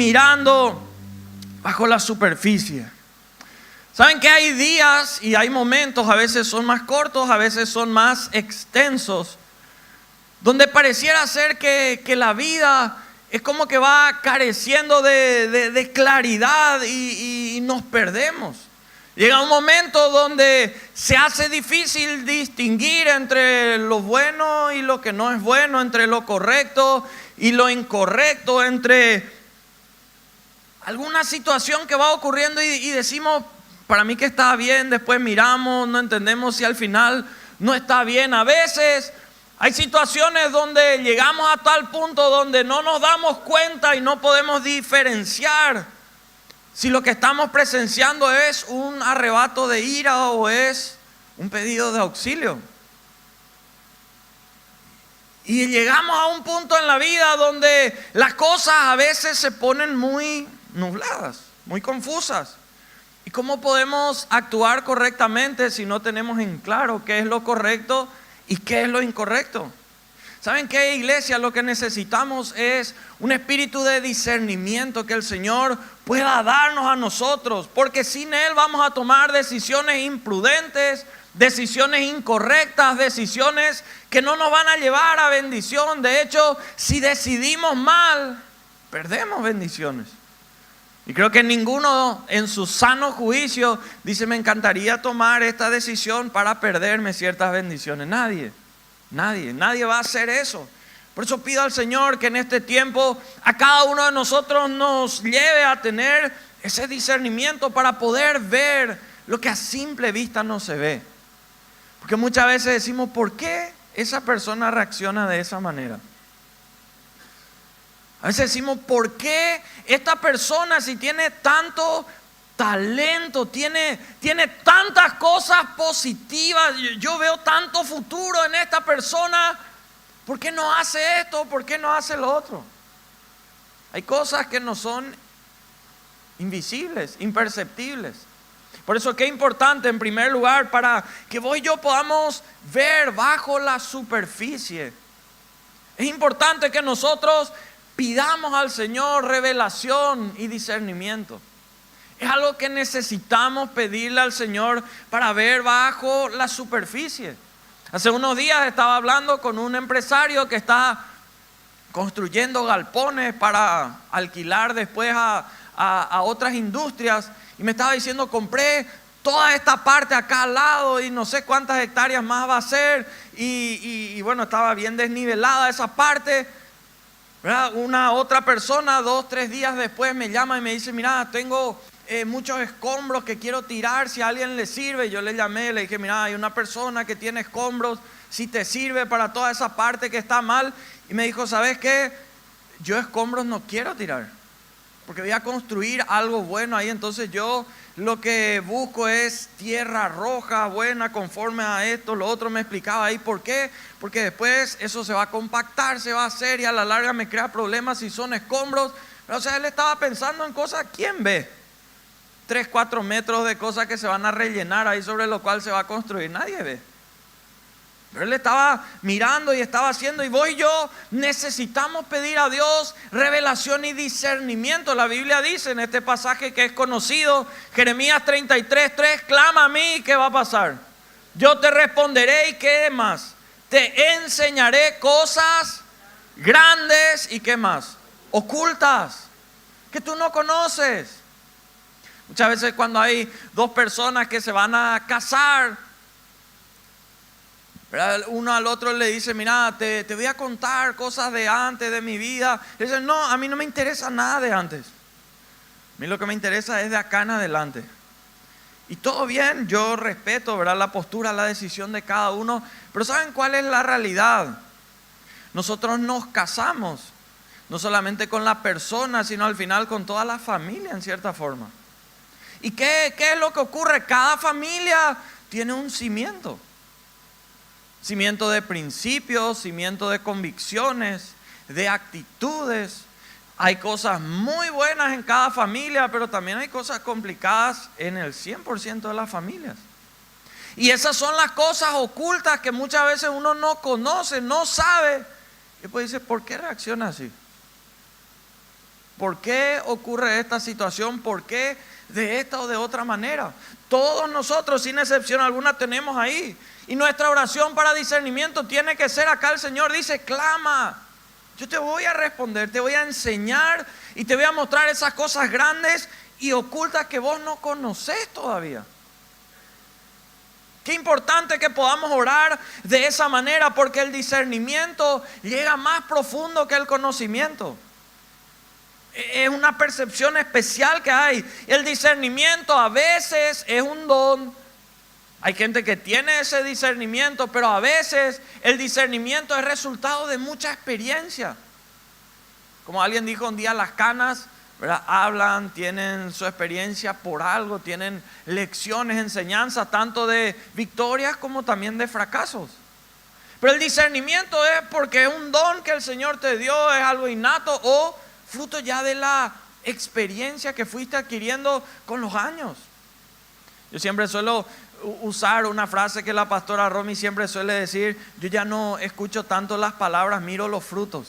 mirando bajo la superficie. Saben que hay días y hay momentos, a veces son más cortos, a veces son más extensos, donde pareciera ser que la vida es como que va careciendo de claridad y nos perdemos. Llega un momento donde se hace difícil distinguir entre lo bueno y lo que no es bueno, entre lo correcto y lo incorrecto, entre alguna situación que va ocurriendo y decimos, para mí que está bien, después miramos, no entendemos si al final no está bien. A veces hay situaciones donde llegamos a tal punto donde no nos damos cuenta y no podemos diferenciar si lo que estamos presenciando es un arrebato de ira o es un pedido de auxilio. Y llegamos a un punto en la vida donde las cosas a veces se ponen muy nubladas, muy confusas. ¿Y cómo podemos actuar correctamente si no tenemos en claro qué es lo correcto y qué es lo incorrecto? ¿Saben qué, iglesia? Lo que necesitamos es un espíritu de discernimiento que el Señor pueda darnos a nosotros, porque sin Él vamos a tomar decisiones imprudentes, decisiones incorrectas, decisiones que no nos van a llevar a bendición. De hecho, si decidimos mal, perdemos bendiciones. Y creo que ninguno en su sano juicio dice, me encantaría tomar esta decisión para perderme ciertas bendiciones. Nadie va a hacer eso. Por eso pido al Señor que en este tiempo a cada uno de nosotros nos lleve a tener ese discernimiento para poder ver lo que a simple vista no se ve. Porque muchas veces decimos, ¿por qué esa persona reacciona de esa manera? A veces decimos, ¿por qué esta persona, si tiene tanto talento, tiene tantas cosas positivas, yo veo tanto futuro en esta persona, ¿por qué no hace esto? ¿Por qué no hace lo otro? Hay cosas que no son invisibles, imperceptibles. Por eso qué importante en primer lugar para que vos y yo podamos ver bajo la superficie. Es importante que nosotros pidamos al Señor revelación y discernimiento. Es algo que necesitamos pedirle al Señor para ver bajo la superficie. Hace unos días estaba hablando con un empresario que está construyendo galpones para alquilar después a otras industrias. Y me estaba diciendo, compré toda esta parte acá al lado y no sé cuántas hectáreas más va a ser. Y bueno, estaba bien desnivelada esa parte. ¿Verdad? Una otra persona 2-3 días después me llama y me dice, mira, tengo muchos escombros que quiero tirar, si a alguien le sirve. Yo le llamé, le dije, mira, hay una persona que tiene escombros, si te sirve para toda esa parte que está mal. Y me dijo, ¿sabes qué? Yo escombros no quiero tirar, porque voy a construir algo bueno ahí. Entonces yo lo que busco es tierra roja, buena, conforme a esto, lo otro. Me explicaba ahí por qué. Porque después eso se va a compactar, se va a hacer y a la larga me crea problemas si son escombros. Pero, o sea, él estaba pensando en cosas, ¿quién ve? 3-4 metros de cosas que se van a rellenar ahí sobre lo cual se va a construir. Nadie ve. Pero él estaba mirando y estaba haciendo. Y vos y yo necesitamos pedir a Dios revelación y discernimiento. La Biblia dice en este pasaje que es conocido, Jeremías 33:3, clama a mí, ¿qué va a pasar? Yo te responderé y ¿qué más? Te enseñaré cosas grandes y ¿qué más? Ocultas, que tú no conoces. Muchas veces cuando hay dos personas que se van a casar, ¿verdad? Uno al otro le dice, mira, te voy a contar cosas de antes de mi vida. Le dicen, no, a mí no me interesa nada de antes. A mí lo que me interesa es de acá en adelante. Y todo bien, yo respeto, ¿verdad?, la postura, la decisión de cada uno. Pero ¿saben cuál es la realidad? Nosotros nos casamos, no solamente con la persona, sino al final con toda la familia en cierta forma. ¿Y qué es lo que ocurre? Cada familia tiene un cimiento. Cimiento de principios, cimiento de convicciones, de actitudes. Hay cosas muy buenas en cada familia, pero también hay cosas complicadas en el 100% de las familias. Y esas son las cosas ocultas que muchas veces uno no conoce, no sabe. Y pues dice, ¿por qué reacciona así? ¿Por qué ocurre esta situación? ¿Por qué de esta o de otra manera? Todos nosotros, sin excepción alguna, tenemos ahí. Y nuestra oración para discernimiento tiene que ser acá. El Señor dice, clama. Yo te voy a responder, te voy a enseñar y te voy a mostrar esas cosas grandes y ocultas que vos no conocés todavía. Qué importante que podamos orar de esa manera, porque el discernimiento llega más profundo que el conocimiento. Es una percepción especial que hay. El discernimiento a veces es un don. Hay gente que tiene ese discernimiento, pero a veces el discernimiento es resultado de mucha experiencia. Como alguien dijo un día, las canas, ¿verdad?, hablan, tienen su experiencia por algo, tienen lecciones, enseñanzas, tanto de victorias como también de fracasos. Pero el discernimiento es porque es un don que el Señor te dio, es algo innato o fruto ya de la experiencia que fuiste adquiriendo con los años. Yo siempre suelo usar una frase que la pastora Romy siempre suele decir: yo ya no escucho tanto las palabras, miro los frutos.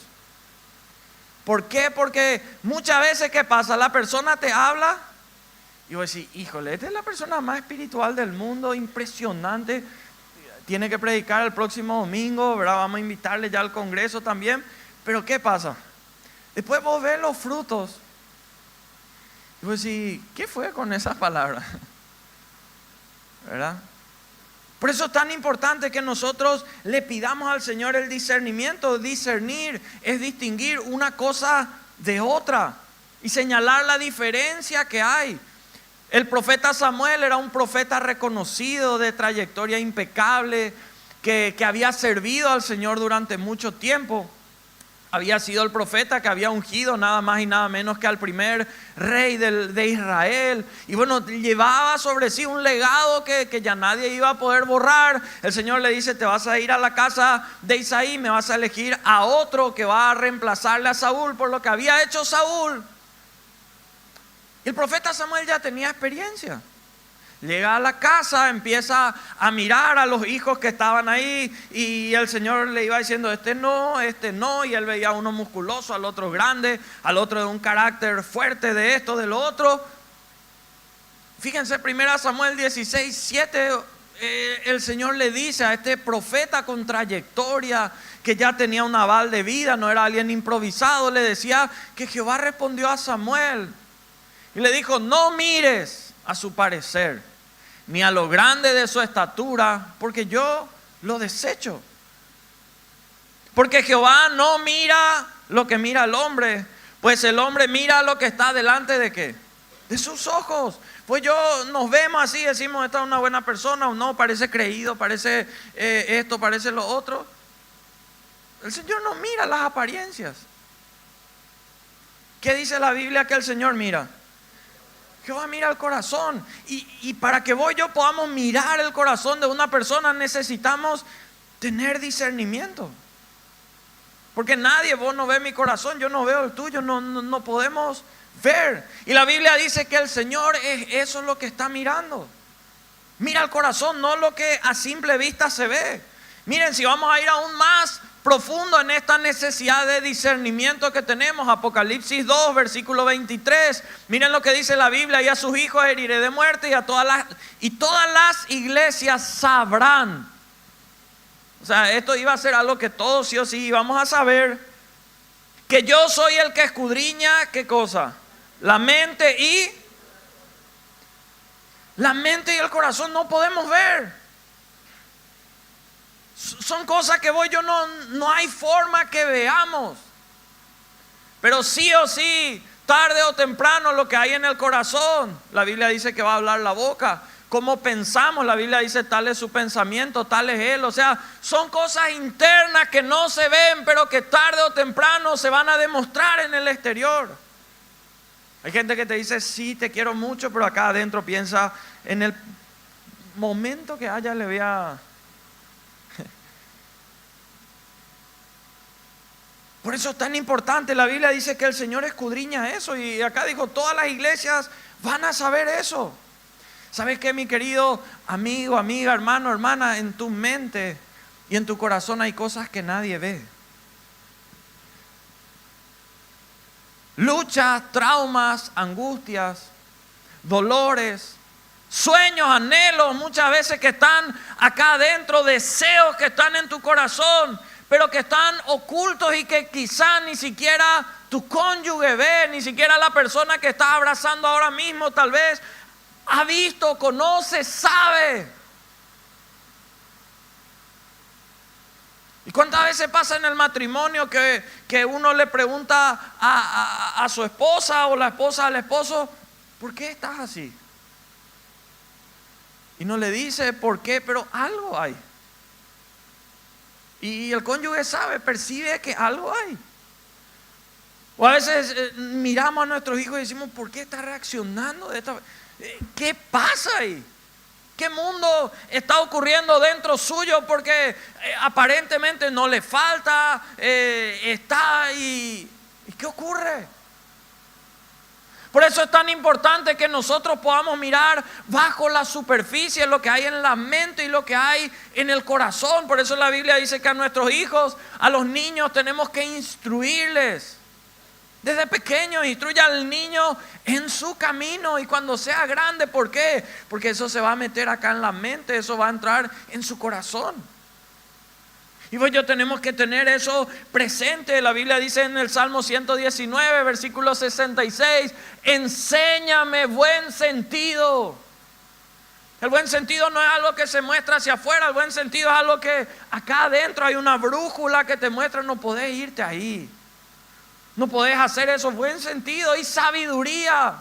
¿Por qué? Porque muchas veces, ¿qué pasa? La persona te habla y vos decís, híjole, esta es la persona más espiritual del mundo, impresionante, tiene que predicar el próximo domingo, ¿verdad? Vamos a invitarle ya al congreso también. Pero ¿qué pasa? Después vos ves los frutos y vos decís, ¿qué fue con esas palabras? ¿Verdad? Por eso es tan importante que nosotros le pidamos al Señor el discernimiento. Discernir es distinguir una cosa de otra y señalar la diferencia que hay. El profeta Samuel era un profeta reconocido, de trayectoria impecable, que había servido al Señor durante mucho tiempo. Había sido el profeta que había ungido nada más y nada menos que al primer rey de Israel. Y bueno, llevaba sobre sí un legado que ya nadie iba a poder borrar. El Señor le dice, te vas a ir a la casa de Isaí, me vas a elegir a otro que va a reemplazarle a Saúl por lo que había hecho Saúl. Y el profeta Samuel ya tenía experiencia. Llega a la casa, empieza a mirar a los hijos que estaban ahí y el Señor le iba diciendo, este no, y él veía a uno musculoso, al otro grande, al otro de un carácter fuerte, de esto, de lo otro. Fíjense, 1 Samuel 16:7, el Señor le dice a este profeta con trayectoria, que ya tenía un aval de vida, no era alguien improvisado, le decía que Jehová respondió a Samuel y le dijo, no mires a su parecer, ni a lo grande de su estatura, porque yo lo desecho. Porque Jehová no mira lo que mira el hombre, pues el hombre mira lo que está delante de ¿qué? De sus ojos. Pues nos vemos así, decimos, esta es una buena persona o no, parece creído, parece esto, parece lo otro. El Señor no mira las apariencias. ¿Qué dice la Biblia que el Señor mira? Jehová mira el corazón. Y para que vos y yo podamos mirar el corazón de una persona, necesitamos tener discernimiento. Porque vos no ves mi corazón, yo no veo el tuyo, no podemos ver. Y la Biblia dice que el Señor es eso lo que está mirando. Mira el corazón, no lo que a simple vista se ve. Miren, si vamos a ir aún más profundo en esta necesidad de discernimiento que tenemos, Apocalipsis 2, versículo 23, miren lo que dice la Biblia: y a sus hijos heriré de muerte, y todas las iglesias sabrán. O sea, esto iba a ser algo que todos sí o sí íbamos a saber, que yo soy el que escudriña, ¿qué cosa? La mente y el corazón no podemos ver. Son cosas que no hay forma que veamos. Pero sí o sí, tarde o temprano, lo que hay en el corazón, la Biblia dice que va a hablar la boca. Cómo pensamos, la Biblia dice, tal es su pensamiento, tal es él. O sea, son cosas internas que no se ven, pero que tarde o temprano se van a demostrar en el exterior. Hay gente que te dice, sí, te quiero mucho, pero acá adentro piensa, en el momento que haya le voy a... Por eso es tan importante. La Biblia dice que el Señor escudriña eso. Y acá dijo, todas las iglesias van a saber eso. ¿Sabes qué, mi querido amigo, amiga, hermano, hermana? En tu mente y en tu corazón hay cosas que nadie ve. luchas, traumas, angustias, dolores, sueños, anhelos, muchas veces que están acá adentro, deseos que están en tu corazón, pero que están ocultos y que quizás ni siquiera tu cónyuge ve, ni siquiera la persona que estás abrazando ahora mismo tal vez ha visto, conoce, sabe. ¿Y cuántas veces pasa en el matrimonio que uno le pregunta a su esposa o la esposa al esposo, ¿por qué estás así? Y no le dice por qué, pero algo hay. Y el cónyuge sabe, percibe que algo hay. O a veces miramos a nuestros hijos y decimos, ¿por qué está reaccionando de esta? ¿Qué pasa ahí? ¿Qué mundo está ocurriendo dentro suyo? Porque aparentemente no le falta, está ahí. ¿Y qué ocurre? Por eso es tan importante que nosotros podamos mirar bajo la superficie lo que hay en la mente y lo que hay en el corazón. Por eso la Biblia dice que a nuestros hijos, a los niños tenemos que instruirles. Desde pequeño instruye al niño en su camino y cuando sea grande, ¿por qué? Porque eso se va a meter acá en la mente, eso va a entrar en su corazón. Y pues yo tenemos que tener eso presente. La Biblia dice en el Salmo 119, versículo 66, enséñame buen sentido. El buen sentido no es algo que se muestra hacia afuera, el buen sentido es algo que acá adentro hay una brújula que te muestra, no podés irte ahí. No podés hacer eso, buen sentido y sabiduría.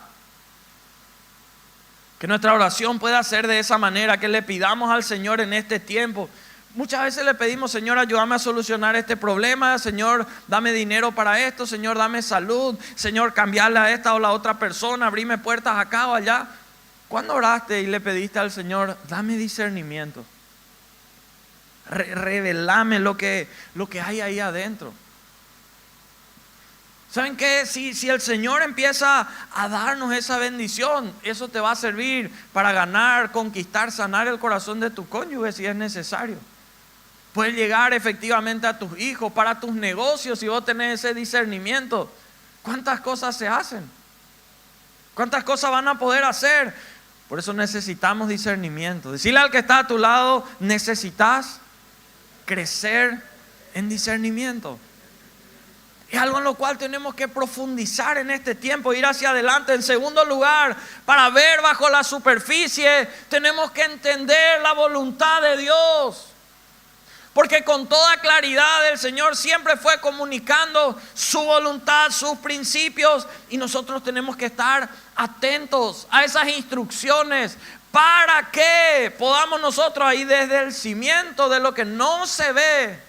Que nuestra oración pueda ser de esa manera, que le pidamos al Señor en este tiempo. Muchas veces le pedimos, Señor, ayúdame a solucionar este problema. Señor, dame dinero para esto. Señor, dame salud. Señor, cambiarle a esta o la otra persona, abrime puertas acá o allá. ¿Cuándo oraste y le pediste al Señor, dame discernimiento? Revelame lo que hay ahí adentro. ¿Saben qué? Si el Señor empieza a darnos esa bendición, eso te va a servir para ganar, conquistar, sanar el corazón de tu cónyuge si es necesario. Puedes llegar efectivamente a tus hijos, para tus negocios, si vos tenés ese discernimiento. ¿Cuántas cosas se hacen? ¿Cuántas cosas van a poder hacer? Por eso necesitamos discernimiento. Decirle al que está a tu lado, necesitas crecer en discernimiento. Es algo en lo cual tenemos que profundizar en este tiempo, ir hacia adelante. En segundo lugar, para ver bajo la superficie, tenemos que entender la voluntad de Dios. Porque con toda claridad el Señor siempre fue comunicando su voluntad, sus principios. Y nosotros tenemos que estar atentos a esas instrucciones para que podamos nosotros ahí desde el cimiento de lo que no se ve,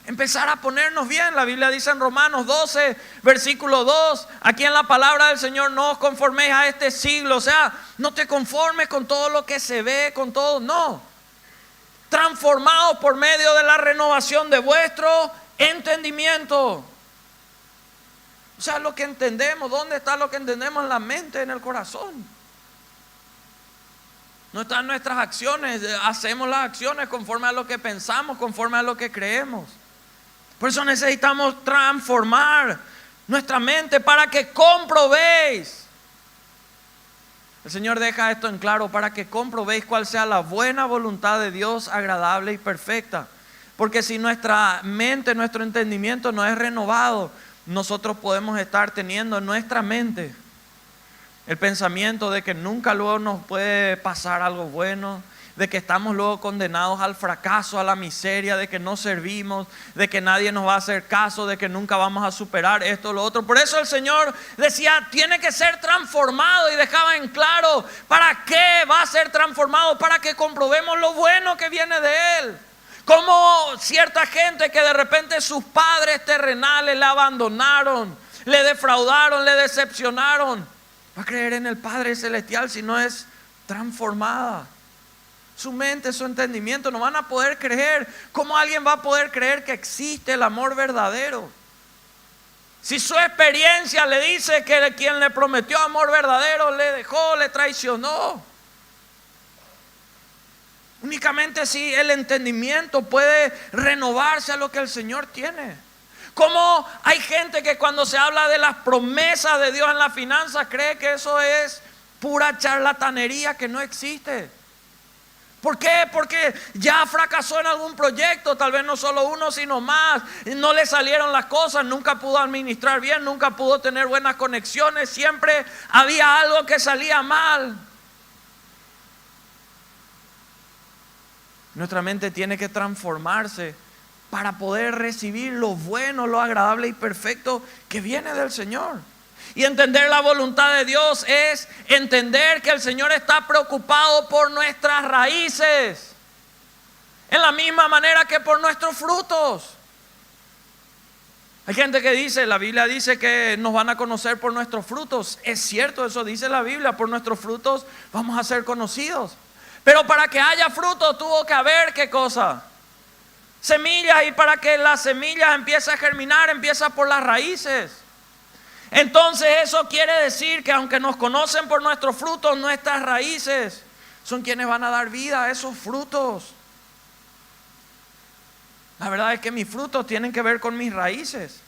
empezar a ponernos bien. La Biblia dice en Romanos 12, versículo 2, aquí en la palabra del Señor, no os conforméis a este siglo. O sea, no te conformes con todo lo que se ve, con todo, no. Transformados por medio de la renovación de vuestro entendimiento. O sea, lo que entendemos, ¿dónde está lo que entendemos? En la mente, en el corazón. No están nuestras acciones, hacemos las acciones conforme a lo que pensamos, conforme a lo que creemos. Por eso necesitamos transformar nuestra mente para que comprobéis. El Señor deja esto en claro, para que comprobéis cuál sea la buena voluntad de Dios, agradable y perfecta. Porque si nuestra mente, nuestro entendimiento no es renovado, nosotros podemos estar teniendo en nuestra mente el pensamiento de que nunca luego nos puede pasar algo bueno, de que estamos luego condenados al fracaso, a la miseria, de que no servimos, de que nadie nos va a hacer caso, de que nunca vamos a superar esto o lo otro. Por eso el Señor decía, tiene que ser transformado, y dejaba en claro para qué va a ser transformado, para que comprobemos lo bueno que viene de Él. Como cierta gente que de repente sus padres terrenales le abandonaron, le defraudaron, le decepcionaron, va a creer en el Padre Celestial si no es transformada. Su mente, su entendimiento, no van a poder creer. ¿Cómo alguien va a poder creer que existe el amor verdadero? Si su experiencia le dice que quien le prometió amor verdadero le dejó, le traicionó. Únicamente si el entendimiento puede renovarse a lo que el Señor tiene. Como hay gente que cuando se habla de las promesas de Dios en las finanzas cree que eso es pura charlatanería que no existe. ¿Por qué? Porque ya fracasó en algún proyecto, tal vez no solo uno, sino más. No le salieron las cosas, nunca pudo administrar bien, nunca pudo tener buenas conexiones, siempre había algo que salía mal. Nuestra mente tiene que transformarse para poder recibir lo bueno, lo agradable y perfecto que viene del Señor. Y entender la voluntad de Dios es entender que el Señor está preocupado por nuestras raíces, en la misma manera que por nuestros frutos. Hay gente que dice, la Biblia dice que nos van a conocer por nuestros frutos. Es cierto, eso dice la Biblia, por nuestros frutos vamos a ser conocidos. Pero para que haya fruto tuvo que haber, ¿qué cosa? Semillas, y para que las semillas empiecen a germinar, empieza por las raíces. Entonces eso quiere decir que aunque nos conocen por nuestros frutos, nuestras raíces son quienes van a dar vida a esos frutos. La verdad es que mis frutos tienen que ver con mis raíces.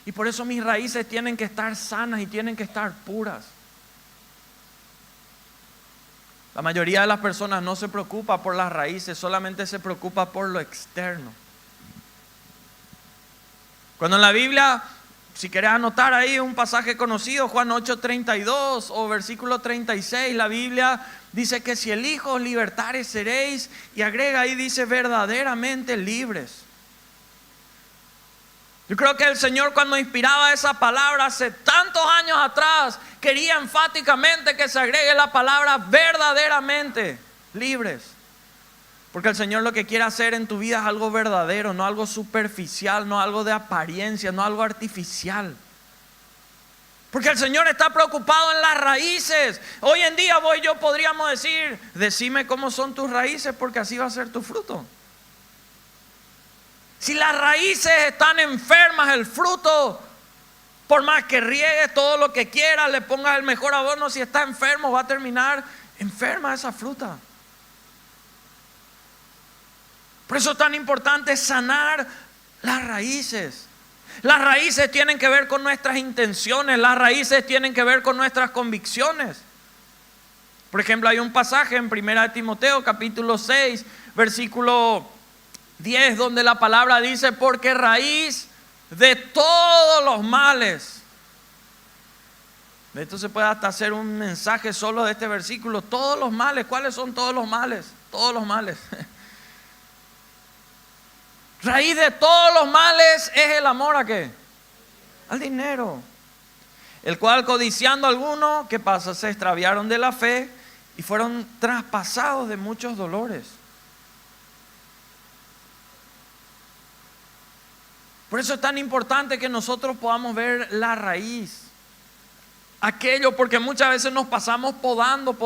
Y por eso mis raíces tienen que estar sanas y tienen que estar puras. La mayoría de las personas no se preocupa por las raíces, solamente se preocupa por lo externo. Cuando en la Biblia, si querés anotar ahí un pasaje conocido, Juan 8:32 o versículo 36, la Biblia dice que si el Hijo os libertare seréis, y agrega ahí, dice verdaderamente libres. Yo creo que el Señor, cuando inspiraba esa palabra hace tantos años atrás, quería enfáticamente que se agregue la palabra verdaderamente libres. Porque el Señor lo que quiere hacer en tu vida es algo verdadero, no algo superficial, no algo de apariencia, no algo artificial. Porque el Señor está preocupado en las raíces. Hoy en día vos y yo podríamos decir, decime cómo son tus raíces porque así va a ser tu fruto. Si las raíces están enfermas, el fruto, por más que riegues todo lo que quieras, le pongas el mejor abono, si está enfermo va a terminar enferma esa fruta. Por eso es tan importante sanar las raíces. Las raíces tienen que ver con nuestras intenciones, las raíces tienen que ver con nuestras convicciones. Por ejemplo, hay un pasaje en 1 Timoteo capítulo 6, versículo 10, donde la palabra dice, porque raíz de todos los males. De esto se puede hasta hacer un mensaje solo de este versículo. Todos los males, ¿cuáles son todos los males? Todos los males. Raíz de todos los males es el amor ¿a qué? Al dinero. El cual codiciando algunos, ¿qué pasa? Se extraviaron de la fe y fueron traspasados de muchos dolores. Por eso es tan importante que nosotros podamos ver la raíz. Aquello, porque muchas veces nos pasamos podando,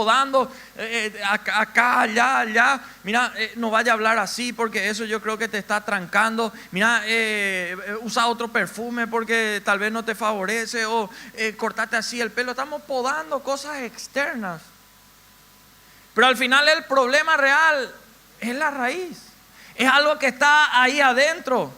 acá, allá. Mira, no vaya a hablar así porque eso yo creo que te está trancando. Mira, usa otro perfume porque tal vez no te favorece. O cortate así el pelo. Estamos podando cosas externas. Pero al final el problema real es la raíz. Es algo que está ahí adentro.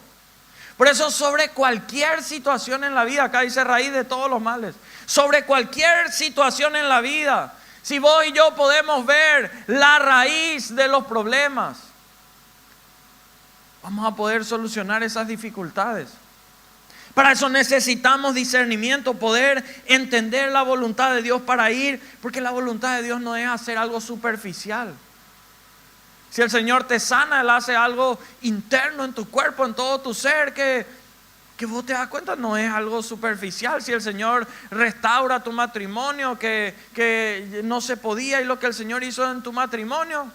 Por eso sobre cualquier situación en la vida, acá dice raíz de todos los males. Sobre cualquier situación en la vida, si vos y yo podemos ver la raíz de los problemas, vamos a poder solucionar esas dificultades. Para eso necesitamos discernimiento, poder entender la voluntad de Dios para ir, porque la voluntad de Dios no es hacer algo superficial. Si el Señor te sana, Él hace algo interno en tu cuerpo, en todo tu ser, que vos te das cuenta no es algo superficial. Si el Señor restaura tu matrimonio, que no se podía, y lo que el Señor hizo en tu matrimonio.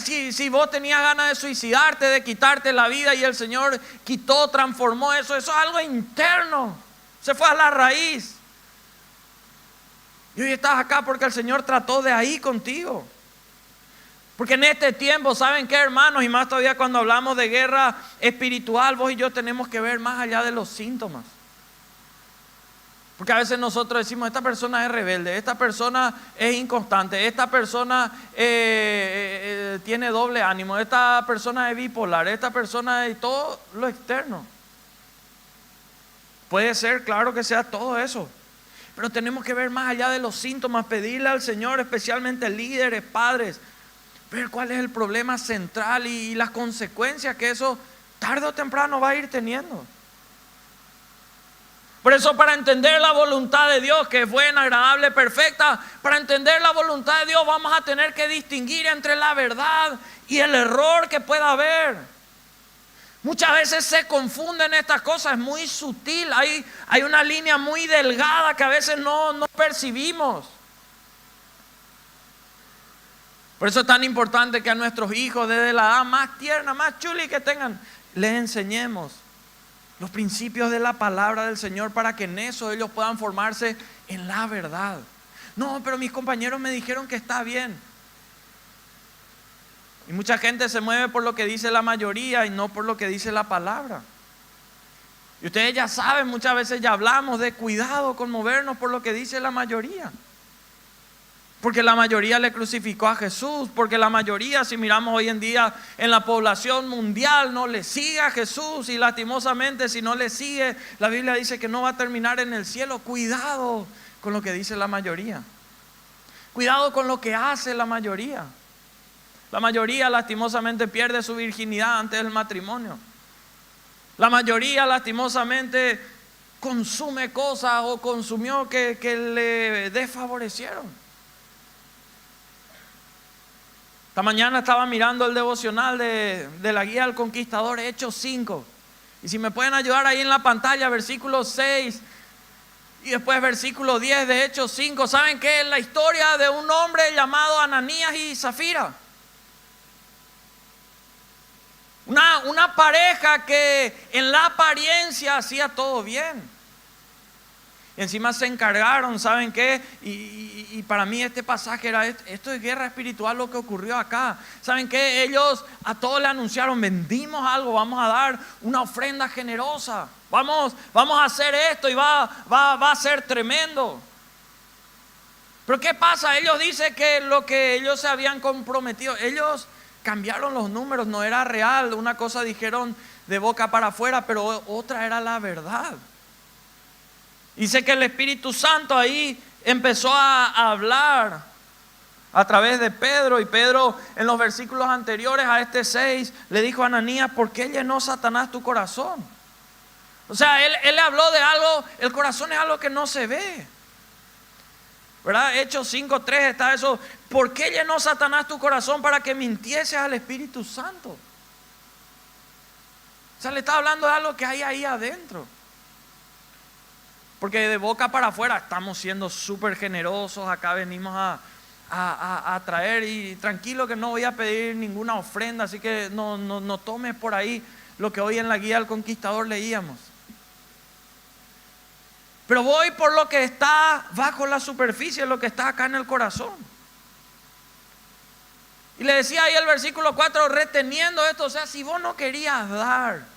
Si vos tenías ganas de suicidarte, de quitarte la vida, y el Señor quitó, transformó eso es algo interno. Se fue a la raíz. Y hoy estás acá porque el Señor trató de ahí contigo. Porque en este tiempo, ¿saben qué, hermanos? Y más todavía cuando hablamos de guerra espiritual, vos y yo tenemos que ver más allá de los síntomas. Porque a veces nosotros decimos, esta persona es rebelde, esta persona es inconstante, esta persona tiene doble ánimo, esta persona es bipolar, esta persona es todo lo externo. Puede ser, claro que sea todo eso. Pero tenemos que ver más allá de los síntomas, pedirle al Señor, especialmente líderes, padres, ver cuál es el problema central y las consecuencias que eso tarde o temprano va a ir teniendo. Por eso, para entender la voluntad de Dios, que es buena, agradable, perfecta, para entender la voluntad de Dios vamos a tener que distinguir entre la verdad y el error que pueda haber. Muchas veces se confunden estas cosas, es muy sutil, hay una línea muy delgada que a veces no percibimos. Por eso es tan importante que a nuestros hijos, desde la edad más tierna, más chuli que tengan, les enseñemos los principios de la palabra del Señor para que en eso ellos puedan formarse en la verdad. No, pero mis compañeros me dijeron que está bien. Y mucha gente se mueve por lo que dice la mayoría y no por lo que dice la palabra. Y ustedes ya saben, muchas veces ya hablamos de cuidado con movernos por lo que dice la mayoría. Porque la mayoría le crucificó a Jesús, porque la mayoría, si miramos hoy en día en la población mundial, no le sigue a Jesús y lastimosamente si no le sigue, la Biblia dice que no va a terminar en el cielo. Cuidado con lo que dice la mayoría. Cuidado con lo que hace la mayoría. La mayoría lastimosamente pierde su virginidad antes del matrimonio. La mayoría lastimosamente consume cosas o consumió que le desfavorecieron. Esta mañana estaba mirando el devocional de la guía del conquistador, Hechos 5. Y si me pueden ayudar ahí en la pantalla, versículo 6 y después versículo 10 de Hechos 5. ¿Saben qué? Es la historia de un hombre llamado Ananías y Zafira. Una pareja que en la apariencia hacía todo bien. Encima se encargaron, ¿saben qué? Y para mí este pasaje era esto es guerra espiritual lo que ocurrió acá. ¿Saben qué? Ellos a todos le anunciaron, vendimos algo, vamos a dar una ofrenda generosa. Vamos a hacer esto y va a ser tremendo. Pero ¿qué pasa? Ellos dicen que lo que ellos se habían comprometido, ellos cambiaron los números, no era real. Una cosa dijeron de boca para afuera, pero otra era la verdad. Dice que el Espíritu Santo ahí empezó a hablar a través de Pedro. Y Pedro en los versículos anteriores a este 6 le dijo a Ananías, ¿por qué llenó Satanás tu corazón? O sea, él le habló de algo, el corazón es algo que no se ve. ¿Verdad? Hechos 5:3 está eso. ¿Por qué llenó Satanás tu corazón para que mintieses al Espíritu Santo? O sea, le está hablando de algo que hay ahí adentro. Porque de boca para afuera estamos siendo súper generosos, acá venimos a traer y tranquilo que no voy a pedir ninguna ofrenda, así que no tomes por ahí lo que hoy en la guía del conquistador leíamos. Pero voy por lo que está bajo la superficie, lo que está acá en el corazón. Y le decía ahí el versículo 4, reteniendo esto, o sea, si vos no querías dar,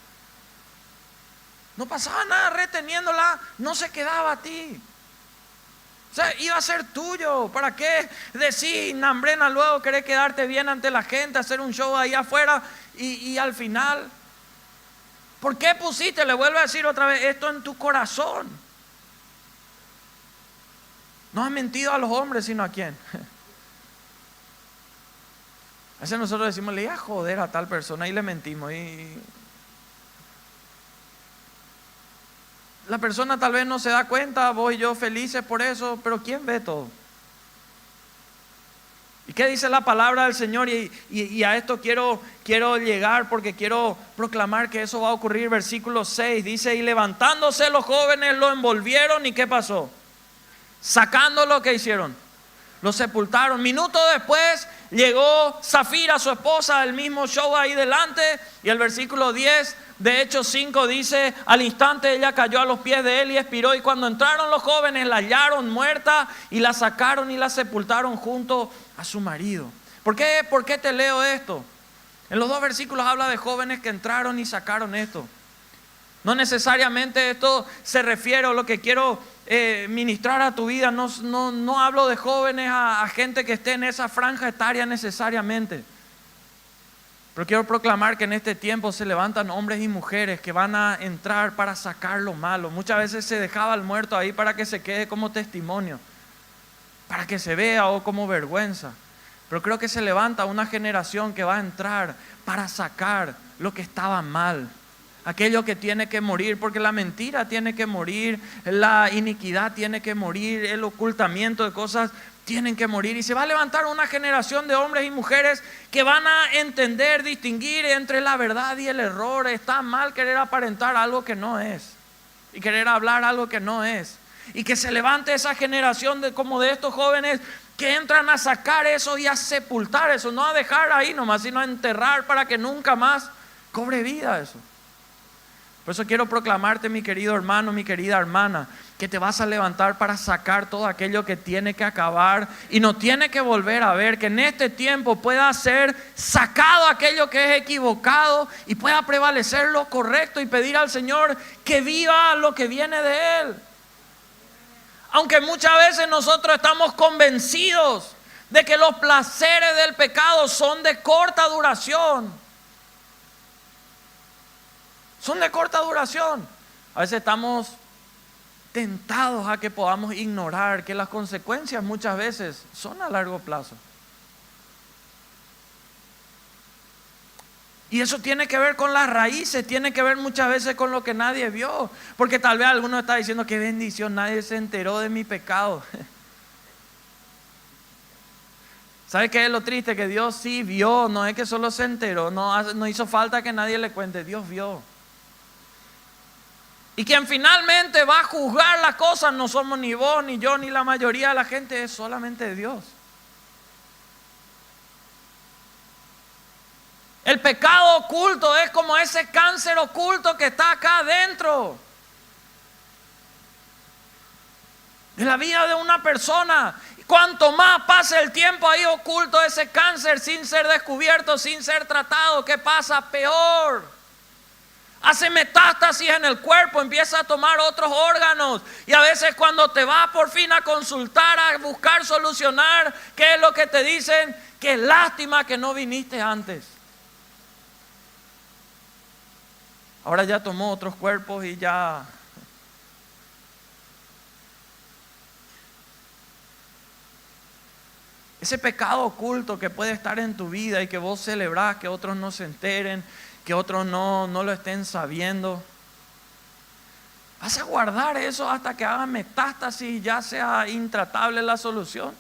no pasaba nada reteniéndola, no se quedaba a ti. O sea, iba a ser tuyo. ¿Para qué decir, nambrena, luego querés quedarte bien ante la gente, hacer un show ahí afuera y al final? ¿Por qué pusiste, le vuelvo a decir otra vez, esto en tu corazón? No has mentido a los hombres, sino a quién. A veces nosotros decimos, le iba a joder a tal persona y le mentimos y la persona tal vez no se da cuenta, vos y yo felices por eso, pero ¿quién ve todo? ¿Y qué dice la palabra del Señor? Y a esto quiero llegar porque quiero proclamar que eso va a ocurrir. Versículo 6 dice, y levantándose los jóvenes lo envolvieron, ¿y qué pasó? Sacando lo que hicieron, lo sepultaron. Minutos después llegó Zafira, su esposa, el mismo show ahí delante, y el versículo 10 de Hechos 5 dice, al instante ella cayó a los pies de él y expiró, y cuando entraron los jóvenes la hallaron muerta y la sacaron y la sepultaron junto a su marido. ¿Por qué te leo esto? En los dos versículos habla de jóvenes que entraron y sacaron esto. No necesariamente esto se refiere a lo que quiero ministrar a tu vida. No hablo de jóvenes a gente que esté en esa franja etaria necesariamente. Pero quiero proclamar que en este tiempo se levantan hombres y mujeres que van a entrar para sacar lo malo. Muchas veces se dejaba al muerto ahí para que se quede como testimonio, para que se vea o como vergüenza. Pero creo que se levanta una generación que va a entrar para sacar lo que estaba mal, aquello que tiene que morir, porque la mentira tiene que morir, la iniquidad tiene que morir, el ocultamiento de cosas tienen que morir. Y se va a levantar una generación de hombres y mujeres que van a entender, distinguir entre la verdad y el error. Está mal querer aparentar algo que no es y querer hablar algo que no es. Y que se levante esa generación como de estos jóvenes que entran a sacar eso y a sepultar eso, no a dejar ahí nomás, sino a enterrar para que nunca más cobre vida eso. Por eso quiero proclamarte, mi querido hermano, mi querida hermana, que te vas a levantar para sacar todo aquello que tiene que acabar y no tiene que volver a ver, que en este tiempo pueda ser sacado aquello que es equivocado y pueda prevalecer lo correcto y pedir al Señor que viva lo que viene de Él. Aunque muchas veces nosotros estamos convencidos de que los placeres del pecado son de corta duración. Son de corta duración. A veces estamos tentados a que podamos ignorar que las consecuencias muchas veces son a largo plazo. Y eso tiene que ver con las raíces, tiene que ver muchas veces con lo que nadie vio. Porque tal vez alguno está diciendo, qué bendición, nadie se enteró de mi pecado. ¿Sabe qué es lo triste? Que Dios sí vio, no es que solo se enteró, no hizo falta que nadie le cuente, Dios vio. Y quien finalmente va a juzgar las cosas no somos ni vos, ni yo, ni la mayoría de la gente, es solamente Dios. El pecado oculto es como ese cáncer oculto que está acá adentro de la vida de una persona. Cuanto más pase el tiempo ahí oculto ese cáncer sin ser descubierto, sin ser tratado, ¿qué pasa? Peor. Hace metástasis en el cuerpo, empieza a tomar otros órganos. Y a veces cuando te vas por fin a consultar, a buscar solucionar, ¿qué es lo que te dicen? Qué lástima que no viniste antes. Ahora ya tomó otros cuerpos y ya. Ese pecado oculto que puede estar en tu vida y que vos celebrás, que otros no se enteren, que otros no lo estén sabiendo. ¿Vas a guardar eso hasta que haga metástasis y ya sea intratable la solución?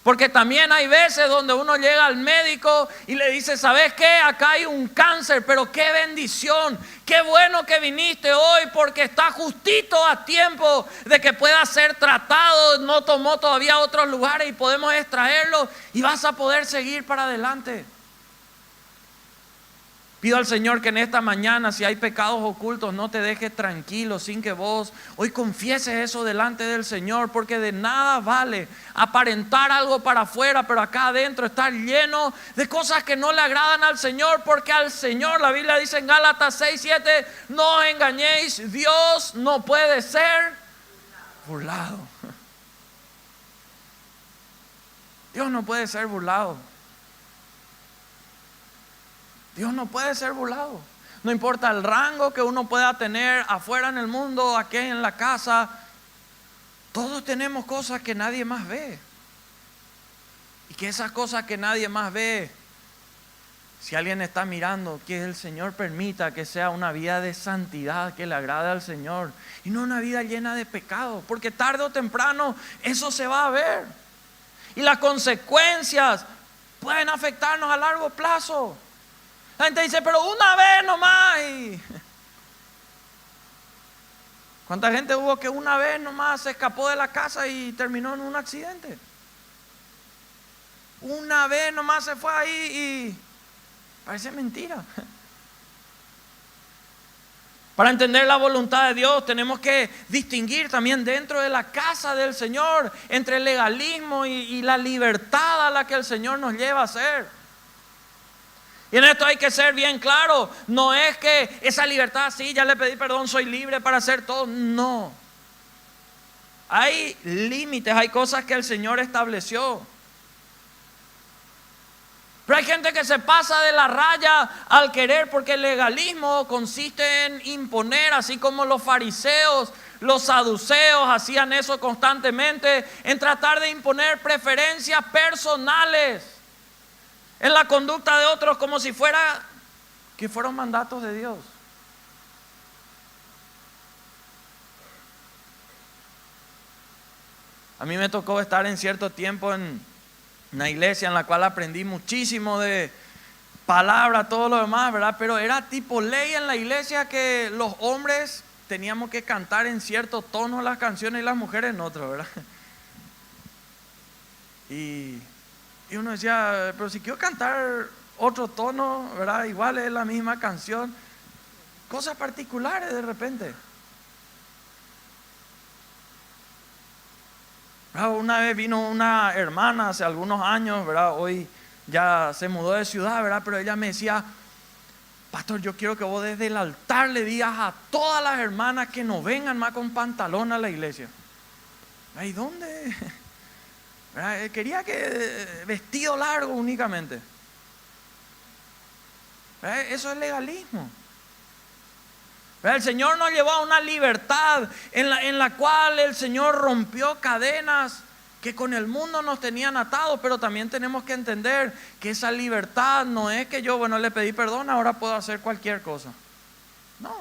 Porque también hay veces donde uno llega al médico y le dice, ¿sabes qué? Acá hay un cáncer, pero qué bendición, qué bueno que viniste hoy porque está justito a tiempo de que pueda ser tratado, no tomó todavía otros lugares y podemos extraerlo y vas a poder seguir para adelante. Pido al Señor que en esta mañana, si hay pecados ocultos, no te dejes tranquilo sin que vos hoy confieses eso delante del Señor, porque de nada vale aparentar algo para afuera, pero acá adentro estar lleno de cosas que no le agradan al Señor, porque al Señor, la Biblia dice en Gálatas 6:7, no os engañéis, Dios no puede ser burlado. Dios no puede ser burlado. Dios no puede ser burlado. No importa el rango que uno pueda tener afuera en el mundo, aquí en la casa. Todos tenemos cosas que nadie más ve. Y que esas cosas que nadie más ve, si alguien está mirando, que el Señor permita que sea una vida de santidad que le agrade al Señor. Y no una vida llena de pecado. Porque tarde o temprano eso se va a ver. Y las consecuencias pueden afectarnos a largo plazo. La gente dice, pero una vez nomás. ¿Cuánta gente hubo que una vez nomás se escapó de la casa y terminó en un accidente? Una vez nomás se fue ahí y parece mentira. Para entender la voluntad de Dios tenemos que distinguir también dentro de la casa del Señor entre el legalismo y la libertad a la que el Señor nos lleva a ser. Y en esto hay que ser bien claro. No es que esa libertad, sí, ya le pedí perdón, soy libre para hacer todo. No. Hay límites, hay cosas que el Señor estableció. Pero hay gente que se pasa de la raya al querer, porque el legalismo consiste en imponer, así como los fariseos, los saduceos hacían eso constantemente, en tratar de imponer preferencias personales en la conducta de otros, como si fueran mandatos de Dios. A mí me tocó estar en cierto tiempo en una iglesia en la cual aprendí muchísimo de palabra, todo lo demás, ¿verdad? Pero era tipo ley en la iglesia que los hombres teníamos que cantar en cierto tono las canciones y las mujeres en otro, ¿verdad? Y uno decía, pero si quiero cantar otro tono, ¿verdad? Igual es la misma canción. Cosas particulares de repente. Una vez vino una hermana hace algunos años, ¿verdad? Hoy ya se mudó de ciudad, ¿verdad? Pero ella me decía, pastor, yo quiero que vos desde el altar le digas a todas las hermanas que no vengan más con pantalón a la iglesia. ¿Y dónde? ¿Verdad? Quería que vestido largo únicamente. ¿Verdad? Eso es legalismo. El Señor nos llevó a una libertad en la cual el Señor rompió cadenas que con el mundo nos tenían atados, pero también tenemos que entender que esa libertad no es que yo, le pedí perdón, ahora puedo hacer cualquier cosa. No.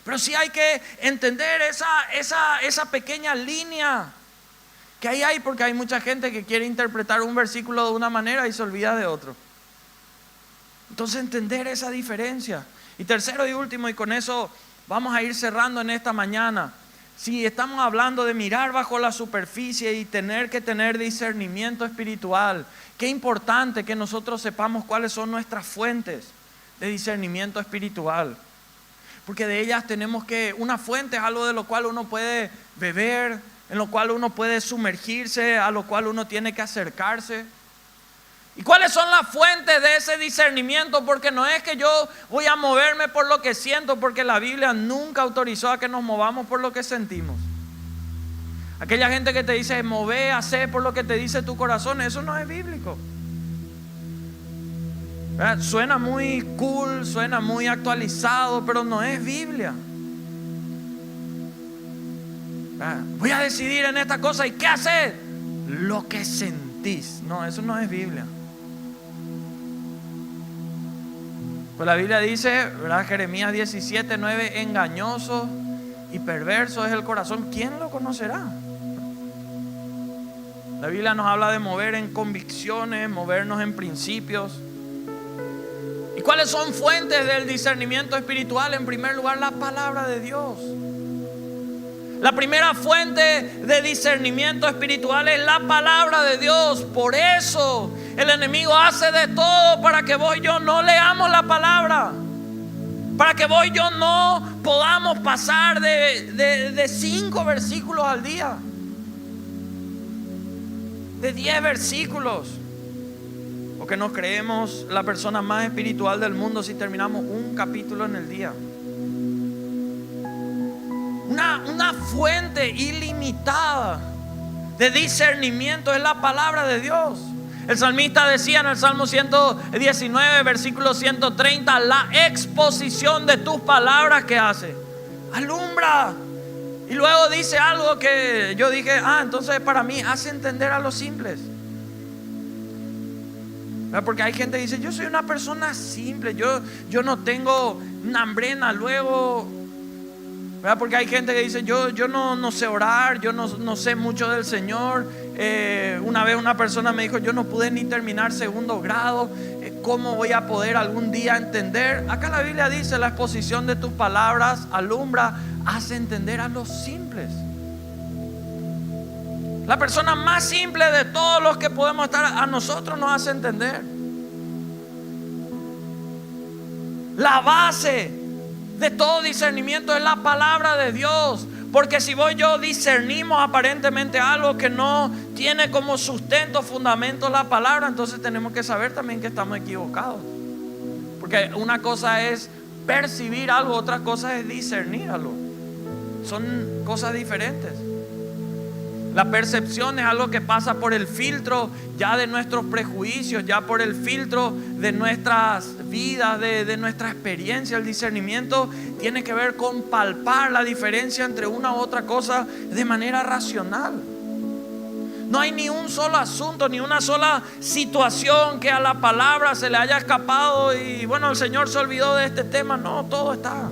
Pero sí hay que entender esa pequeña línea que ahí hay, porque hay mucha gente que quiere interpretar un versículo de una manera y se olvida de otro. Entonces entender esa diferencia. Y tercero y último, y con eso vamos a ir cerrando en esta mañana. Si estamos hablando de mirar bajo la superficie y tener que tener discernimiento espiritual, qué importante que nosotros sepamos cuáles son nuestras fuentes de discernimiento espiritual. Porque de ellas tenemos una fuente es algo de lo cual uno puede beber, en lo cual uno puede sumergirse, a lo cual uno tiene que acercarse. ¿Y cuáles son las fuentes de ese discernimiento? Porque no es que yo voy a moverme por lo que siento, porque la Biblia nunca autorizó a que nos movamos por lo que sentimos. Aquella gente que te dice, move, hace por lo que te dice tu corazón, eso no es bíblico. ¿Verdad? Suena muy cool, suena muy actualizado, pero no es Biblia. ¿Verdad? Voy a decidir en esta cosa, ¿y qué hacer? Lo que sentís. No, eso no es Biblia. Pues la Biblia dice, ¿verdad? Jeremías 17:9, engañoso y perverso es el corazón, ¿quién lo conocerá? La Biblia nos habla de mover en convicciones, movernos en principios. ¿Y cuáles son fuentes del discernimiento espiritual? En primer lugar, la palabra de Dios. La primera fuente de discernimiento espiritual es la palabra de Dios. Por eso el enemigo hace de todo para que vos y yo no leamos la palabra, para que vos y yo no podamos pasar de 5 versículos al día, de 10 versículos, o que nos creemos la persona más espiritual del mundo si terminamos un capítulo en el día. Una fuente ilimitada de discernimiento es la palabra de Dios. El salmista decía en el Salmo 119, versículo 130, la exposición de tus palabras que hace, alumbra. Y luego dice algo que yo dije, entonces para mí hace entender a los simples. Porque hay gente que dice, yo soy una persona simple, yo no tengo hambrena luego. ¿Verdad? Porque hay gente que dice, yo no sé orar, yo no sé mucho del Señor. Una vez una persona me dijo, yo no pude ni terminar segundo grado, ¿cómo voy a poder algún día entender? Acá la Biblia dice, la exposición de tus palabras alumbra, hace entender a los simples. La persona más simple de todos los que podemos estar, a nosotros nos hace entender. La base de todo discernimiento es la palabra de Dios. Porque si vos y yo discernimos aparentemente algo que no tiene como sustento, fundamento la palabra, entonces tenemos que saber también que estamos equivocados. Porque una cosa es percibir algo, otra cosa es discernir algo. Son cosas diferentes. La percepción es algo que pasa por el filtro ya de nuestros prejuicios, ya por el filtro de nuestras vidas, de nuestra experiencia. El discernimiento tiene que ver con palpar la diferencia entre una u otra cosa de manera racional. No hay ni un solo asunto, ni una sola situación que a la palabra se le haya escapado y bueno, el Señor se olvidó de este tema. No, todo está.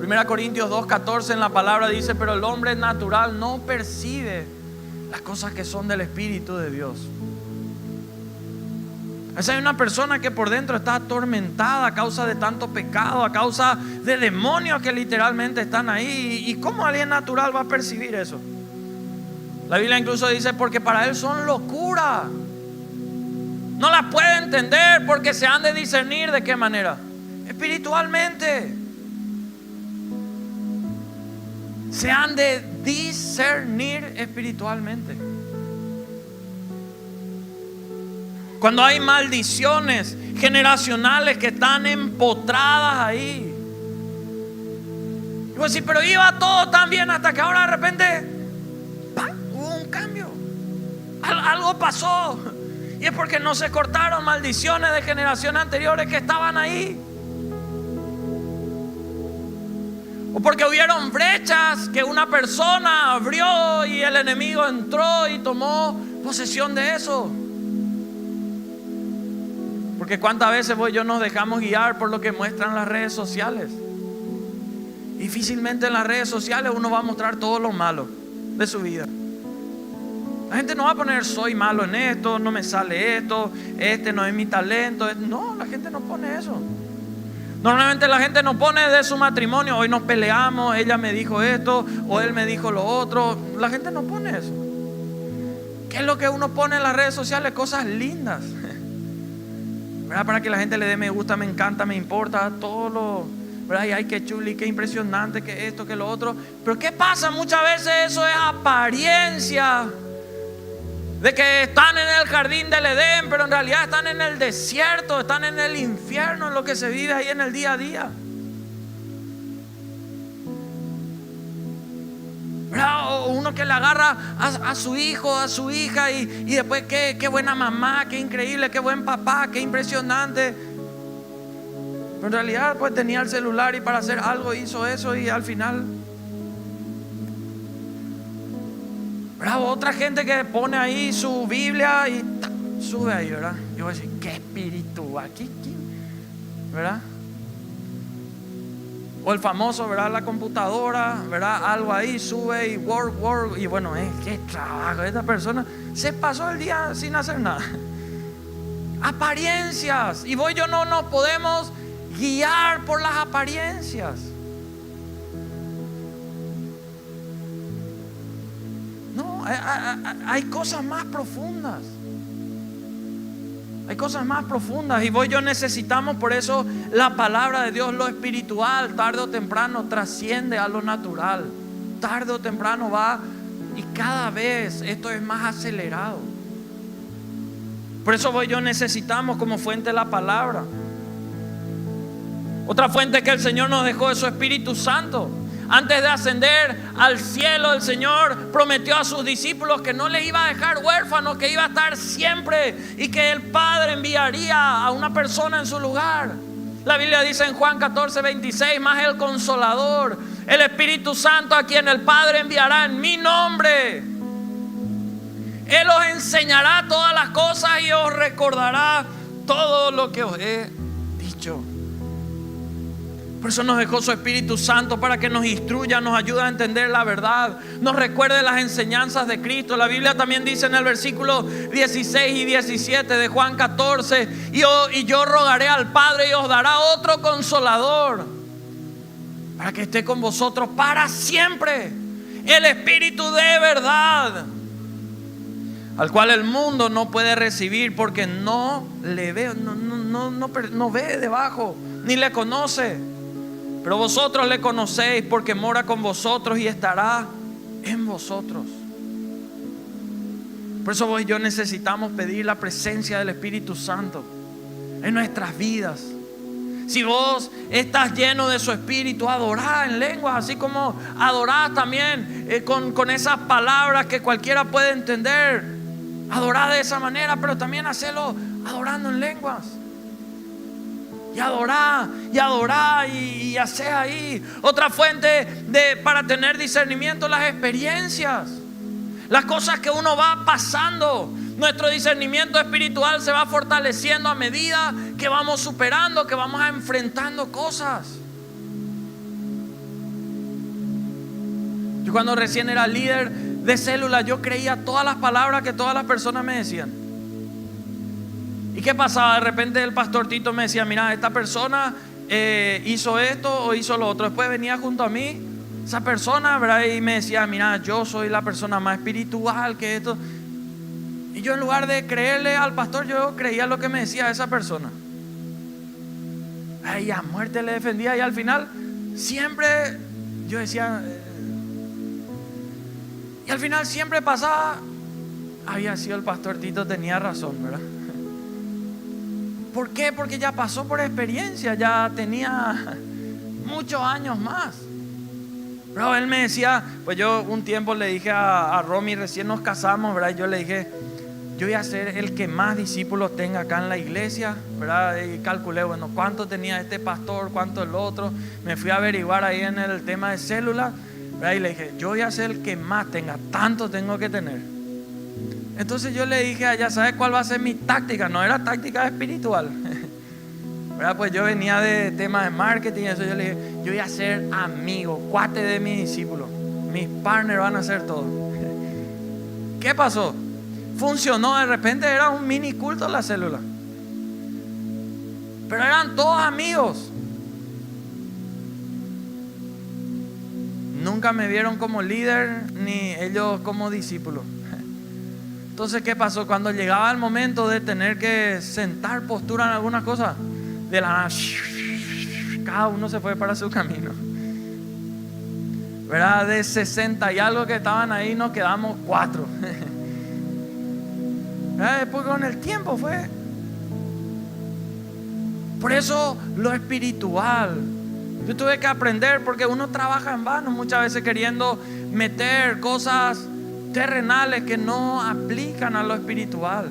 1 Corintios 2:14 en la palabra dice: pero el hombre natural no percibe las cosas que son del Espíritu de Dios. Esa es una persona que por dentro está atormentada a causa de tanto pecado, a causa de demonios que literalmente están ahí. ¿Y cómo alguien natural va a percibir eso? La Biblia incluso dice: porque para él son locura. No las puede entender porque se han de discernir. ¿De qué manera? Espiritualmente. Se han de discernir espiritualmente. Cuando hay maldiciones generacionales que están empotradas ahí. Y vos decís: pero iba todo tan bien hasta que ahora de repente hubo un cambio. Algo pasó. Y es porque no se cortaron maldiciones de generaciones anteriores que estaban ahí. O porque hubieron brechas que una persona abrió y el enemigo entró y tomó posesión de eso. Porque cuántas veces vos y yo nos dejamos guiar por lo que muestran las redes sociales. Y difícilmente en las redes sociales uno va a mostrar todo lo malo de su vida. La gente no va a poner: soy malo en esto, no me sale esto, este no es mi talento. No, la gente no pone eso. Normalmente la gente no pone de su matrimonio: hoy nos peleamos, ella me dijo esto o él me dijo lo otro. La gente no pone eso. ¿Qué es lo que uno pone en las redes sociales? Cosas lindas, ¿verdad? Para que la gente le dé me gusta, me encanta, me importa, todo lo, ¿verdad? Y ay, qué chuli, qué impresionante, que esto, que lo otro. Pero ¿qué pasa? Muchas veces eso es apariencia de que están en el jardín del Edén, pero en realidad están en el desierto, están en el infierno, en lo que se vive ahí en el día a día. ¿Verdad? O uno que le agarra a su hijo, a su hija y después qué buena mamá, qué increíble, qué buen papá, qué impresionante. Pero en realidad pues tenía el celular y para hacer algo hizo eso y al final... Bravo, otra gente que pone ahí su Biblia y sube ahí, ¿verdad? Yo voy a decir: qué espiritual, ¿verdad? O el famoso, ¿verdad? La computadora, ¿verdad? Algo ahí, sube y work. Y bueno, qué trabajo. Esta persona se pasó el día sin hacer nada. Apariencias. Y vos y yo no nos podemos guiar por las apariencias. Hay cosas más profundas. Hay cosas más profundas. Y vos y yo necesitamos por eso la palabra de Dios. Lo espiritual tarde o temprano trasciende a lo natural. Tarde o temprano va. Y cada vez esto es más acelerado. Por eso vos y yo necesitamos como fuente la palabra. Otra fuente que el Señor nos dejó es su Espíritu Santo. Antes de ascender al cielo, el Señor prometió a sus discípulos que no les iba a dejar huérfanos, que iba a estar siempre y que el Padre enviaría a una persona en su lugar. La Biblia dice en Juan 14:26: más el Consolador, el Espíritu Santo, a quien el Padre enviará en mi nombre, Él os enseñará todas las cosas y os recordará todo lo que os he dicho. Por eso nos dejó su Espíritu Santo, para que nos instruya, nos ayude a entender la verdad, nos recuerde las enseñanzas de Cristo. La Biblia también dice en el versículo 16 y 17 de Juan 14: y yo rogaré al Padre y os dará otro Consolador, para que esté con vosotros para siempre, el Espíritu de verdad, al cual el mundo no puede recibir porque no le ve, no ve debajo, ni le conoce. Pero vosotros le conocéis porque mora con vosotros y estará en vosotros. Por eso vos y yo necesitamos pedir la presencia del Espíritu Santo en nuestras vidas. Si vos estás lleno de su espíritu, adorá en lenguas, así como adorá también con esas palabras que cualquiera puede entender. Adorá de esa manera, pero también hacelo adorando en lenguas. Y adorá y hacé ahí. Otra fuente para tener discernimiento, las experiencias. Las cosas que uno va pasando. Nuestro discernimiento espiritual se va fortaleciendo a medida que vamos superando, que vamos enfrentando cosas. Yo cuando recién era líder de célula, yo creía todas las palabras que todas las personas me decían. ¿Y qué pasaba? De repente el pastor Tito me decía, mira, esta persona hizo esto o hizo lo otro. Después venía junto a mí esa persona, ¿verdad? Y me decía, mira, yo soy la persona más espiritual que esto. Y yo, en lugar de creerle al pastor, yo creía lo que me decía esa persona. Ay, a muerte le defendía. Y al final siempre yo decía, y al final siempre pasaba, había sido el pastor Tito, tenía razón, ¿verdad? ¿Por qué? Porque ya pasó por experiencia, ya tenía muchos años más. Pero él me decía, pues yo un tiempo le dije a Romy, recién nos casamos, ¿verdad? Y yo le dije, yo voy a ser el que más discípulos tenga acá en la iglesia, ¿verdad? Y calculé, bueno, cuánto tenía este pastor, cuánto el otro. Me fui a averiguar ahí en el tema de células, ¿verdad? Y le dije, yo voy a ser el que más tenga, tanto tengo que tener. Entonces yo le dije a ella, ¿sabes cuál va a ser mi táctica? No era táctica espiritual, ¿verdad? Pues yo venía de temas de marketing y eso. Yo le dije, yo voy a ser amigo, cuate de mis discípulos. Mis partners van a hacer todo. ¿Qué pasó? Funcionó, de repente era un mini culto en la célula. Pero eran todos amigos. Nunca me vieron como líder ni ellos como discípulos. Entonces, ¿qué pasó? Cuando llegaba el momento de tener que sentar postura en algunas cosas, de la nada, cada uno se fue para su camino. ¿Verdad? De 60 y algo que estaban ahí, nos quedamos 4. Después con el tiempo fue. Por eso lo espiritual, yo tuve que aprender, porque uno trabaja en vano muchas veces queriendo meter cosas terrenales que no aplican a lo espiritual.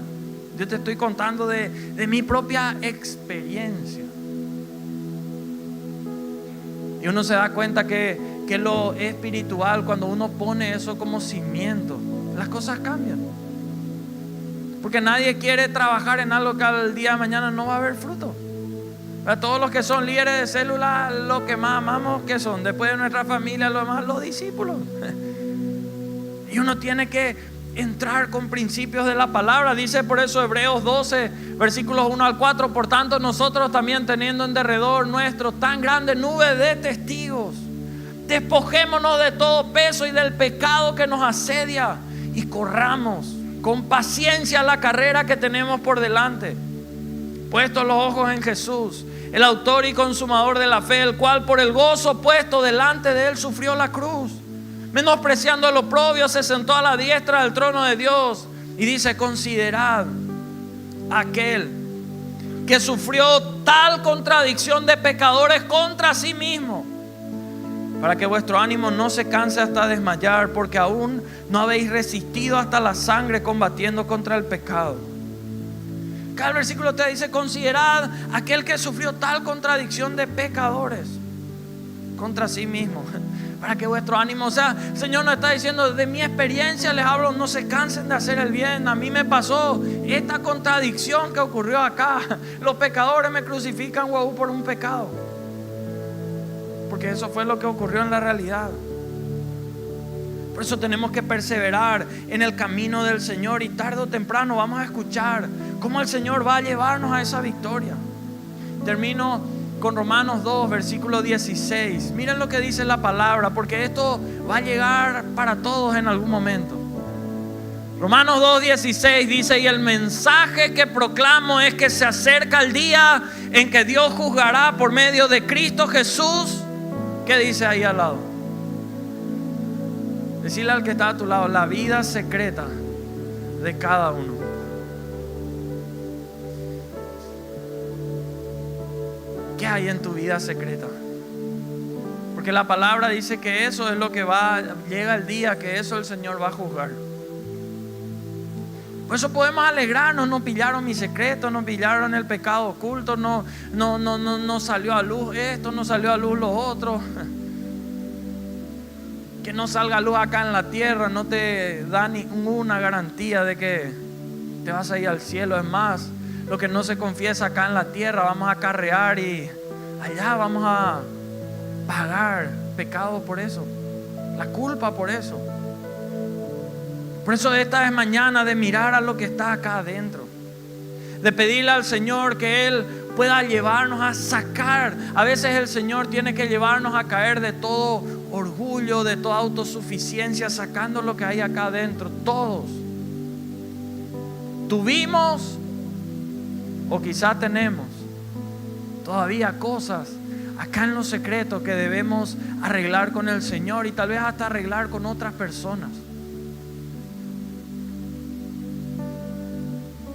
Yo te estoy contando de mi propia experiencia. Y uno se da cuenta que lo espiritual, cuando uno pone eso como cimiento, las cosas cambian. Porque nadie quiere trabajar en algo que al día de mañana no va a haber fruto. A todos los que son líderes de célula, lo que más amamos, ¿qué son? Después de nuestra familia, lo demás, los discípulos. Y uno tiene que entrar con principios de la palabra. Dice por eso Hebreos 12, versículos 1 al 4. Por tanto, nosotros también, teniendo en derredor nuestro tan grande nube de testigos, despojémonos de todo peso y del pecado que nos asedia, y corramos con paciencia la carrera que tenemos por delante, puestos los ojos en Jesús, el autor y consumador de la fe, el cual por el gozo puesto delante de él sufrió la cruz, menospreciando el oprobio, se sentó a la diestra del trono de Dios. Y dice, considerad aquel que sufrió tal contradicción de pecadores contra sí mismo, para que vuestro ánimo no se canse hasta desmayar, porque aún no habéis resistido hasta la sangre combatiendo contra el pecado. Cada versículo te dice, considerad aquel que sufrió tal contradicción de pecadores contra sí mismo, para que vuestro ánimo, o sea, el Señor nos está diciendo, de mi experiencia les hablo, no se cansen de hacer el bien. A mí me pasó esta contradicción que ocurrió acá. Los pecadores me crucifican, guau, por un pecado, porque eso fue lo que ocurrió en la realidad. Por eso tenemos que perseverar en el camino del Señor, y tarde o temprano vamos a escuchar cómo el Señor va a llevarnos a esa victoria. Termino con Romanos 2, versículo 16. Miren lo que dice la palabra, porque esto va a llegar para todos en algún momento. Romanos 2, 16 dice, y el mensaje que proclamo es que se acerca el día en que Dios juzgará por medio de Cristo Jesús. ¿Qué dice ahí al lado? Decirle al que está a tu lado, la vida secreta de cada uno. ¿Qué hay en tu vida secreta? Porque la palabra dice que eso es lo que llega el día que eso el Señor va a juzgar. Por eso podemos alegrarnos, no pillaron mi secreto, no pillaron el pecado oculto, no salió a luz esto, no salió a luz lo otro. Que no salga a luz acá en la tierra no te da ninguna garantía de que te vas a ir al cielo. Es más, lo que no se confiesa acá en la tierra vamos a acarrear y allá vamos a pagar pecado por eso, la culpa por eso. Por eso esta es mañana de mirar a lo que está acá adentro, de pedirle al Señor que Él pueda llevarnos a sacar. A veces el Señor tiene que llevarnos a caer de todo orgullo, de toda autosuficiencia, sacando lo que hay acá adentro. Todos tuvimos o quizá tenemos todavía cosas acá en lo secreto que debemos arreglar con el Señor y tal vez hasta arreglar con otras personas.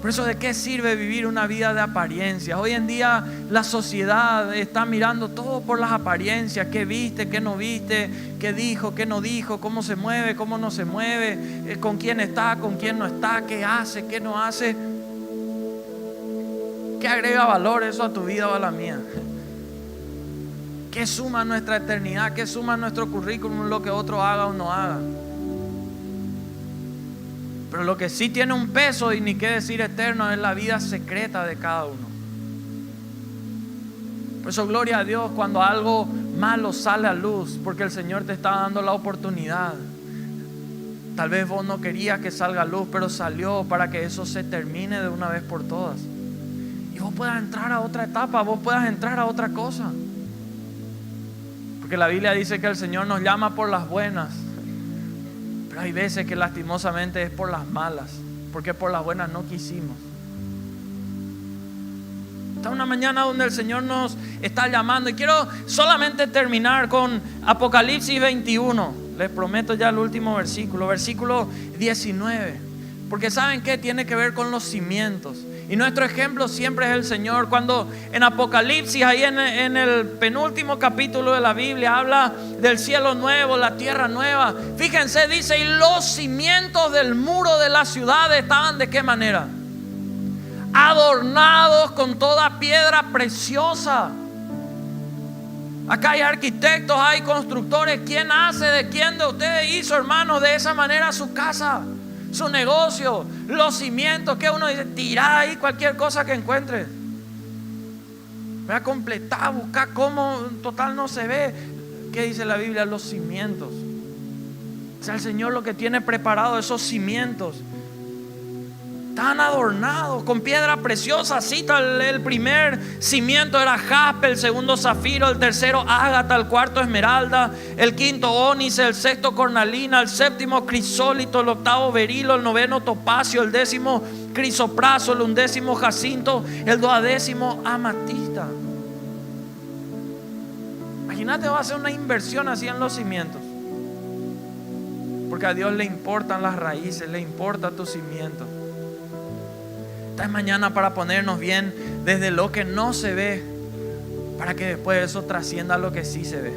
Por eso, ¿de qué sirve vivir una vida de apariencias? Hoy en día la sociedad está mirando todo por las apariencias. ¿Qué viste? ¿Qué no viste? ¿Qué dijo? ¿Qué no dijo? ¿Cómo se mueve? ¿Cómo no se mueve? ¿Con quién está? ¿Con quién no está? ¿Qué hace? ¿Qué no hace? ¿Qué agrega valor eso a tu vida o a la mía? ¿Qué suma nuestra eternidad? ¿Qué suma nuestro currículum lo que otro haga o no haga? Pero lo que sí tiene un peso y ni qué decir eterno es la vida secreta de cada uno. Por eso gloria a Dios cuando algo malo sale a luz, porque el Señor te está dando la oportunidad. Tal vez vos no querías que salga a luz, pero salió para que eso se termine de una vez por todas. Y vos puedas entrar a otra etapa, vos puedas entrar a otra cosa. Porque la Biblia dice que el Señor nos llama por las buenas. Pero hay veces que lastimosamente es por las malas, porque por las buenas no quisimos. Está una mañana donde el Señor nos está llamando. Y quiero solamente terminar con Apocalipsis 21. Les prometo ya el último versículo, versículo 19. Porque ¿saben qué? Tiene que ver con los cimientos. Y nuestro ejemplo siempre es el Señor. Cuando en Apocalipsis, ahí en el penúltimo capítulo de la Biblia, habla del cielo nuevo, la tierra nueva. Fíjense, dice, y los cimientos del muro de la ciudad estaban ¿de qué manera? Adornados con toda piedra preciosa. Acá hay arquitectos, hay constructores. ¿Quién hace de quién de ustedes hizo, hermanos, de esa manera su casa? Su negocio, los cimientos, que uno dice, tirá ahí cualquier cosa que encuentre. Voy a completar, buscar cómo, total no se ve. ¿Qué dice la Biblia? Los cimientos. O sea, el Señor lo que tiene preparado, esos cimientos, tan adornados con piedra preciosa. Cita el primer cimiento era jaspe, el segundo zafiro, el tercero ágata, el cuarto esmeralda, el quinto ónice, el sexto cornalina, el séptimo crisólito, el octavo berilo, el noveno topacio, el décimo crisopraso, el undécimo jacinto, el duodécimo amatista. Imagínate, va a hacer una inversión así en los cimientos, porque a Dios le importan las raíces, le importa tu cimiento. Esta es mañana para ponernos bien desde lo que no se ve, para que después eso trascienda a lo que sí se ve.